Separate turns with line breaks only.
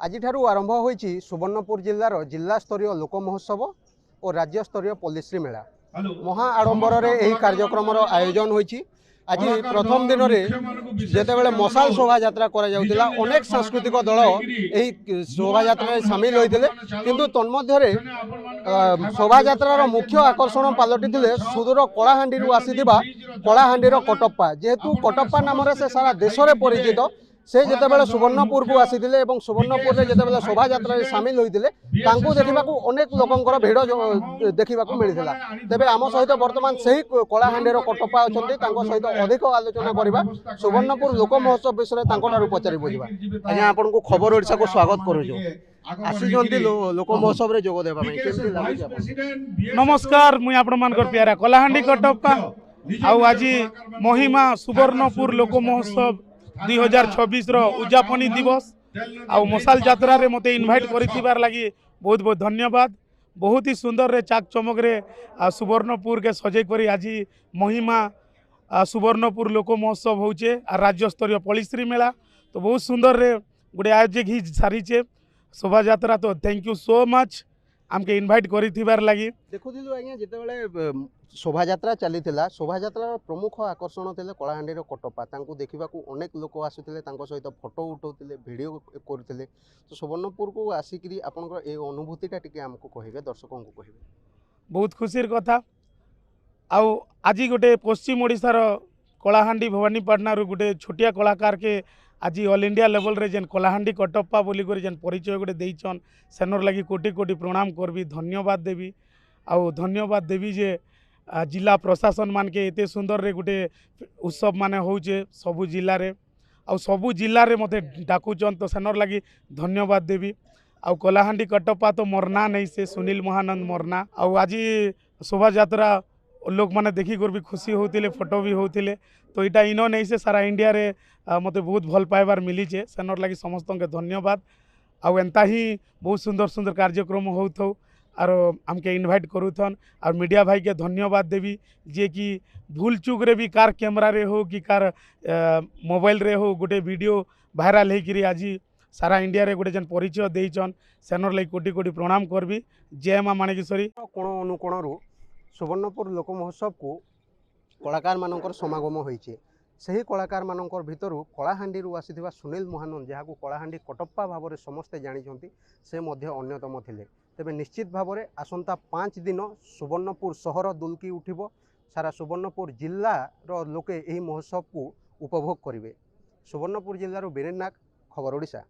आज आरंभ होईछि सुवर्णपुर जिल्लार जिला स्तरीय लोक महोत्सव और राज्य स्तरीय पल्लीश्री मेला महा आडंबर यह कार्यक्रम आयोजन होईछि। आज प्रथम दिन में जितेबाला मशाल शोभा यात्रा अनेक सांस्कृतिक दल यही शोभा यात्रा सामिल होते किंतु तन्मध्य शोभा यात्रार मुख्य आकर्षण पलटि सुदूर कलाहांडी आसीथिबा कलाहांडीर कटप्पा जेहेतु कटप्पा नाम से सारा देश में परिचित से जितेबाला सुवर्णपुर को आसीथिले एवं सुवर्णपुर में जितेबाला शोभा यात्रा सामिल होते देखा अनेक लोकंर भिड़ देखा मिलता। तेबे आम सहित बर्तमान से ही कलाहांडीर कटप्पा अच्छा सहित अधिक आलोचना करवा सुवर्णपुर लोक महोत्सव विषय पचारि बुझा। आज्ञा आपन को खबर ओडिशा को स्वागत करूँ आसी लोक महोत्सव जोग देवा
नमस्कार मुई आपण मानकर प्यारा कलाहांडी कटप्पा आज महिमा सुवर्णपुर लोक महोत्सव 2026 उद्यापनी दिवस आउ मशाल यात्रा रे मते इनवाइट करिथिबार लागि बहुत बहुत धन्यवाद। बहुत ही सुंदर रे चाक चमक रे सुवर्णपुर के सजे करी आज महिमा सुवर्णपुर लोक महोत्सव होचे आ राज्य स्तरीय पल्लीश्री मेला तो बहुत सुंदर रे गोटे आयोजक ही सारीचे शोभा यात्रा तो थैंक यू सो मच आमके इनवाइट करिथिबार लागि।
देखुथिलु आज्ञा जेतेबेले शोभा यात्रा चली शोभा यात्रा प्रमुख आकर्षण थे कलाहांडीर कटप्पा देखा अनेक लोक आसुते सहित फोटो उठाते वीडियो करते तो सुवर्णपुर को आसिक आपंकर ये अनुभूतिटा टी आमको कहे दर्शकों को कहे
बहुत खुशी कथा आउ आज गोटे पश्चिम ओडिशार कलाहांडी भवानीपाटना गोटे छोटिया कलाकार के आज ऑल इंडिया लेवल रे जेन कलाहांडी कटप्पा बोली जेन परिचय गोटे देइछन सेनर लगी कोटि कोटि प्रणाम करबी धन्यवाद देवी आउ धन्यवाद देवी जे जिला प्रशासन मान के एते सुंदर रे गोटे उत्सव माने होचे सबु जिल्ला रे आउ सबु जिल्ला रे मते डाकुचन तो सेनर लगी धन्यवाद देवी आउ कलाहांडी कटप्पा तो मरना नहीं से सुनील महानंद मरना आउ आज शोभा यात्रा लोक माने देखी कर भी खुशी होतिले फोटो भी होतिले तो इटा इनो नहीं से सारा इंडिया रे मते बहुत भल पाइबार मिली छे सेनर लगी समस्त के धन्यवाद आउ एंता ही बहुत सुंदर सुंदर कार्यक्रम होथौ और आमके इनवाइट करूथन और मीडिया भाई के धन्यवाद देवी जे कि भूल चूक रे भी कार कैमरा रे हो कि कार मोबाइल रे हो गोटे वीडियो वायरल होकरी आज सारा इंडिया रे गोटे जन परिचय देइछन सेनर लगी कोटि कोटि प्रणाम करबी। जय मां माणिकेश्वरी। कोण अनुकोणरू सुवर्णपुर लोक महोत्सव को कलाकार मानकर समागम होइछे सही कलाकार मानकर भितरु कलाहांडी आसीथिबा सुनील महानंद जहाँ कलाहांडी कटप्पा भाव में समस्ते जानिछंती से मध्य अन्यतम थिले। तेबे निश्चित भाव में आसंता 5 दिन सुवर्णपुर सहर दुलकी उठिबो सारा सुवर्णपुर जिल्लार लोके यही महोत्सव को उपभोग करिवे। सुवर्णपुर जिल्लार बीरेन नाग खबर ओडिशा।